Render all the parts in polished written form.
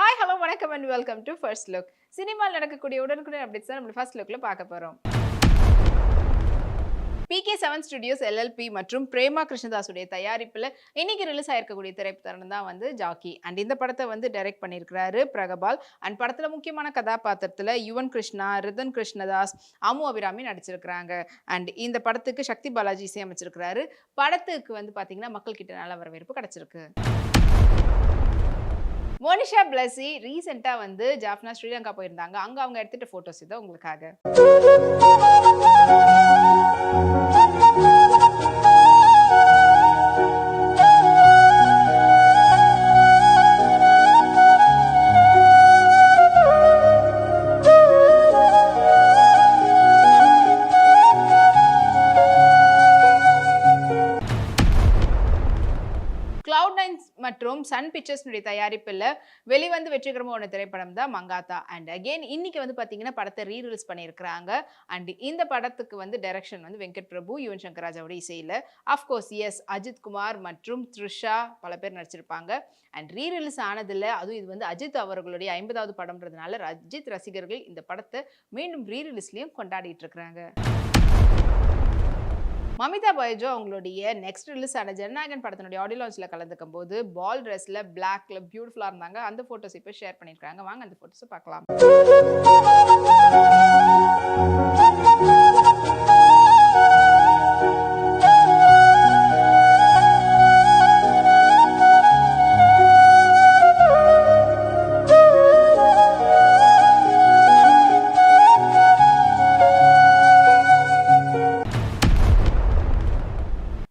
Hi hello வணக்கம் and welcome to first look. சினிமாவில் நடக்கக்கூடிய உடனுக்குடன் அப்டேட்ஸ் தான் நம்ம ஃபர்ஸ்ட் லுக்ல பார்க்க போறோம். PK7 ஸ்டுடியோஸ் LLP மற்றும் பிரேமா கிருஷ்ணதாஸுடைய தயாரிப்பில் இன்னைக்கு ரிலீஸ் ஆயிருக்கக்கூடிய திரைப்படம் தான் வந்து ஜாக்கி. அண்ட் இந்த படத்தை வந்து டைரக்ட் பண்ணியிருக்கிறாரு பிரகபால். அண்ட் படத்தில் முக்கியமான கதாபாத்திரத்தில் யுவன் கிருஷ்ணா, ரிதன் கிருஷ்ணதாஸ், அமு அபிராமி நடிச்சிருக்கிறாங்க. அண்ட் இந்த படத்துக்கு சக்தி பாலாஜி இசையமைச்சிருக்கிறாரு. படத்துக்கு வந்து பார்த்தீங்கன்னா மக்கள் கிட்ட நல்ல வரவேற்பு கிடைச்சிருக்கு. மோனிஷா பிளஸி ரீசெண்டா வந்து ஜாஃப்னா ஸ்ரீலங்கா போயிருந்தாங்க. அங்க அவங்க எடுத்துட்ட போட்டோஸ் இதை உங்களுக்காக. Cloud9 மற்றும் சன் பிக்சர்ஸ்னுடைய தயாரிப்பில் வெளிவந்து வெற்றிகரமான திரைப்படம் தான் மங்காத்தா. அண்ட் அகெயின் இன்னைக்கு வந்து பார்த்தீங்கன்னா படத்தை ரீரிலீஸ் பண்ணியிருக்கிறாங்க. அண்ட் இந்த படத்துக்கு வந்து டைரக்ஷன் வந்து வெங்கட் பிரபு, யுவன் சங்கர் ராஜாவோட இசையில். அஃப்கோர்ஸ் எஸ் அஜித் குமார் மற்றும் த்ரிஷா பல பேர் நடிச்சிருப்பாங்க. அண்ட் ரீரிலீஸ் ஆனதில் அதுவும் இது வந்து அஜித் அவர்களுடைய 50வது படம்ன்றதுனால அஜித் ரசிகர்கள் இந்த படத்தை மீண்டும் ரீரிலீஸ்லையும் கொண்டாடிட்டு இருக்கிறாங்க. மமிதா பைஜோ அவங்களுடைய நெக்ஸ்ட் ரிலீஸ் ஆன ஜனநாயகன் படத்தினுடைய ஆடியோ லான்ச்ல கலந்துக்கும் போது பால் ட்ரெஸ்ல பிளாக்ல பியூட்டிஃபுல்லா இருந்தாங்க. அந்த போட்டோஸ் இப்போ ஷேர் பண்ணிருக்காங்க. வாங்க அந்த போட்டோஸ் பார்க்கலாம்.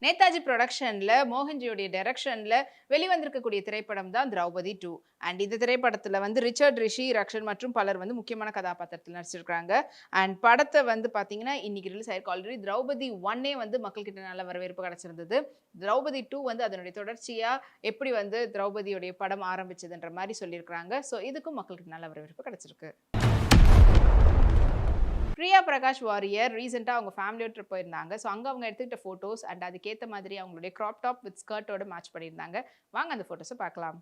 நேதாஜி ப்ரொடக்ஷன்ல மோகன்ஜியோடைய டைரக்ஷன்ல வெளிவந்திருக்கக்கூடிய திரைப்படம் தான் திரௌபதி 2. அண்ட் இந்த திரைப்படத்துல வந்து ரிச்சர்ட் ரிஷி, ரக்ஷன் மற்றும் பலர் வந்து முக்கியமான கதாபாத்திரத்தில் நடிச்சிருக்காங்க. அண்ட் படத்தை வந்து பாத்தீங்கன்னா இன்னைக்கு ரிலீஸ் ஆயிருக்கு. ஆல்ரெடி திரௌபதி 1 வந்து மக்கள் கிட்ட நல்ல வரவேற்பு கிடைச்சிருந்தது. திரௌபதி 2 வந்து அதனுடைய தொடர்ச்சியா எப்படி வந்து திரௌபதியோடைய படம் ஆரம்பிச்சதுன்ற மாதிரி சொல்லியிருக்காங்க. ஸோ இதுக்கும் மக்களுக்கு நல்ல வரவேற்பு கிடைச்சிருக்கு. பிரியா பிரகாஷ் வாரியர் ரீசெண்டாக அவங்க ஃபேமிலியோட ட்ரிப் போயிருந்தாங்க. ஸோ அங்கே அவங்க எடுத்துக்கிட்ட ஃபோட்டோஸ் அண்ட் அதுக்கேற்ற மாதிரி அவங்களுடைய க்ராப் டாப் வித் ஸ்கர்ட்டோட மேட்ச் பண்ணியிருந்தாங்க. வாங்க அந்த ஃபோட்டோஸை பார்க்கலாம்.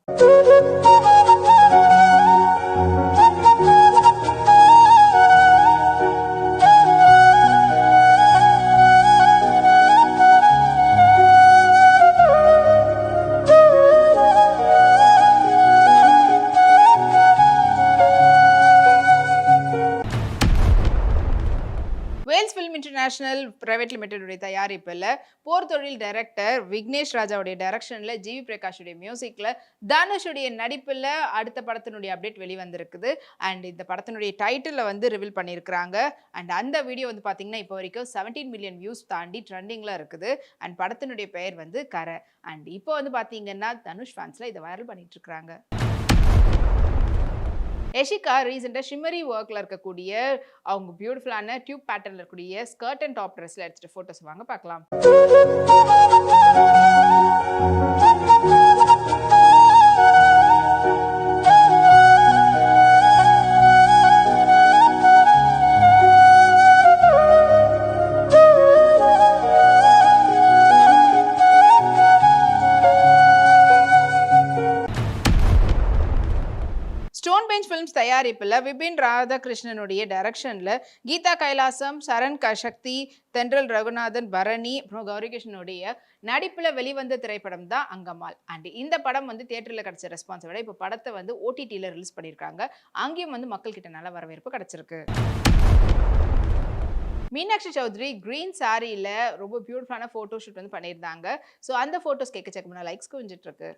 Vels film international private limited தயாரிப்பில் போர் தொழில் டைரக்டர் விக்னேஷ் ராஜாவுடைய டைரக்ஷனில் ஜிவி பிரகாஷுடைய மியூசிக்கில் தனுஷுடைய நடிப்பில் அடுத்த படத்தினுடைய அப்டேட் வெளிவந்திருக்குது. அண்ட் இந்த படத்தினுடைய டைட்டிலில் வந்து ரிவீல் பண்ணியிருக்கிறாங்க. அண்ட் அந்த வீடியோ வந்து பார்த்தீங்கன்னா இப்போ வரைக்கும் 17 மில்லியன் வியூஸ் தாண்டி ட்ரெண்டிங்கில் இருக்குது. அண்ட் படத்தினுடைய பெயர் வந்து கரை. அண்ட் இப்போ வந்து பார்த்தீங்கன்னா தனுஷ் ஃபேன்ஸில் இதை வைரல் பண்ணிட்டு இருக்கிறாங்க. எஷிகா ரீசெண்டாக ஷிம்மரி ஒர்க்கில் இருக்கக்கூடிய அவங்க பியூட்டிஃபுல்லான டியூப் பேட்டர்னில் இருக்கக்கூடிய ஸ்கர்ட் அண்ட் டாப் ட்ரெஸ்ஸில் எடுத்துகிட்டு ஃபோட்டோஸ் வாங்க பார்க்கலாம். ஸ்டோன் பெஞ்ச் ஃபிலிம்ஸ் தயாரிப்பில் விபின் ராதாகிருஷ்ணனுடைய டைரக்ஷனில் கீதா கைலாசம், சரண் சக்தி, தென்றல் ரகுநாதன், பரணி அப்புறம் கௌரிகிருஷ்ணனுடைய நடிப்பில் வெளிவந்த திரைப்படம் தான் அங்கம்மாள். அண்ட் இந்த படம் வந்து தியேட்டரில் கிடைச்ச ரெஸ்பான்ஸை விட இப்போ படத்தை வந்து OTTயில் ரிலீஸ் பண்ணியிருக்காங்க. அங்கேயும் வந்து மக்கள் கிட்ட நல்ல வரவேற்பு கிடைச்சிருக்கு. மீனாட்சி சௌத்ரி கிரீன் சாரியில் ரொம்ப பியூட்டிஃபுல்லான ஃபோட்டோ ஷூட் வந்து பண்ணியிருந்தாங்க. ஸோ அந்த ஃபோட்டோஸ் கேட்க செக் பண்ண லைக்ஸ் குவிஞ்சிட்டு இருக்கு.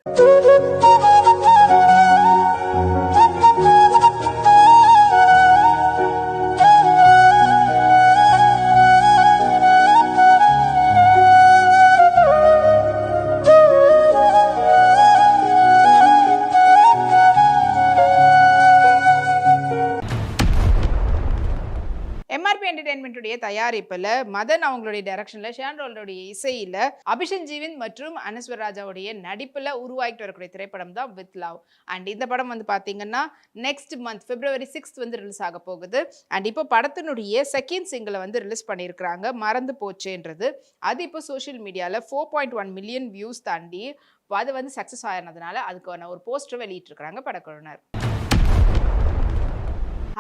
MRP என்டர்டெயின்மெண்ட்டுடைய தயாரிப்பில் மதன் அவங்களுடைய டைரக்ஷனில் ஷான்ரோல்டோடைய இசையில் அபிஷன் ஜீவின் மற்றும் அனஸ்வர் ராஜாவுடைய நடிப்பில் உருவாகிட்டு வரக்கூடிய திரைப்படம் தான் வித் லவ். அண்ட் இந்த படம் வந்து பார்த்தீங்கன்னா நெக்ஸ்ட் மந்த் February 6 வந்து ரிலீஸ் ஆக போகுது. அண்ட் இப்போ படத்தினுடைய செகண்ட் சிங்கிளை வந்து ரிலீஸ் பண்ணியிருக்கிறாங்க, மறந்து போச்சேன்றது. அது இப்போ சோஷியல் மீடியாவில் 4.1 மில்லியன் வியூஸ் தாண்டி அது வந்து சக்ஸஸ் ஆகினதுனால அதுக்கான ஒரு போஸ்டர் வெளியிட்டிருக்கிறாங்க படக்குழுவினர்.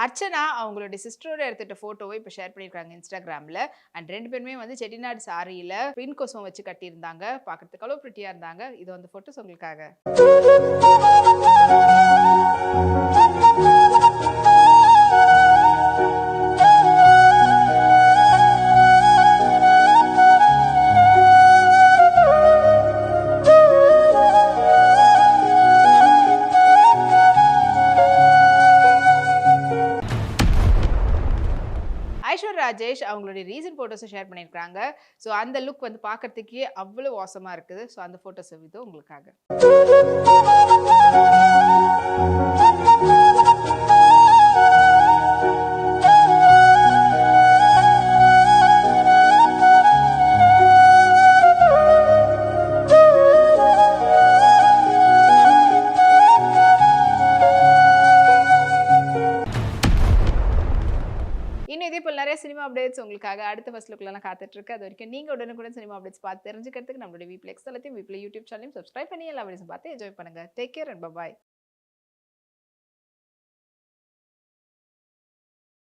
அர்ச்சனா அவங்களுடைய சிஸ்டரோட எடுத்துட்ட ஃபோட்டோவை இப்போ ஷேர் பண்ணியிருக்காங்க இன்ஸ்டாகிராமில். அண்ட் 2 பேருமே வந்து செட்டிநாடு சாரியில் பின் கொசம் வச்சு கட்டியிருந்தாங்க. பார்க்கறதுக்கு அவ்வளோ ப்ரிட்டியாக இருந்தாங்க. இது வந்து ஃபோட்டோஸ் உங்களுக்காக. ஐஸ்வர் ராஜேஷ் அவங்களுடைய ரீசன்ட் ஃபோட்டோஸை ஷேர் பண்ணியிருக்காங்க. ஸோ அந்த லுக் வந்து பார்க்கறதுக்கே அவ்வளோ வாசமாக இருக்குது. ஸோ அந்த ஃபோட்டோஸ் இது உங்களுக்காக. இன்னும் இதே போல் நிறைய சினிமா அப்டேட்ஸ் உங்களுக்காக அடுத்த ஃபர்ஸ்ட் லுக்லாம் காத்துட்டு இருக்கு. அது வரைக்கும் நீங்க உடனுக்குடன் சினிமா அப்டேட்ஸ் பார்த்து தெரிஞ்சுக்கிறதுக்கு நம்மளுடைய வீப்ளெக்ஸ் தளத்தையும் வீப்ளே யூடியூப் சேனலையும் சப்ஸ்கிரைப் பண்ணி எல்லா வீடியோஸும் பார்த்து என்ஜாய் பண்ணுங்க. Take care and by.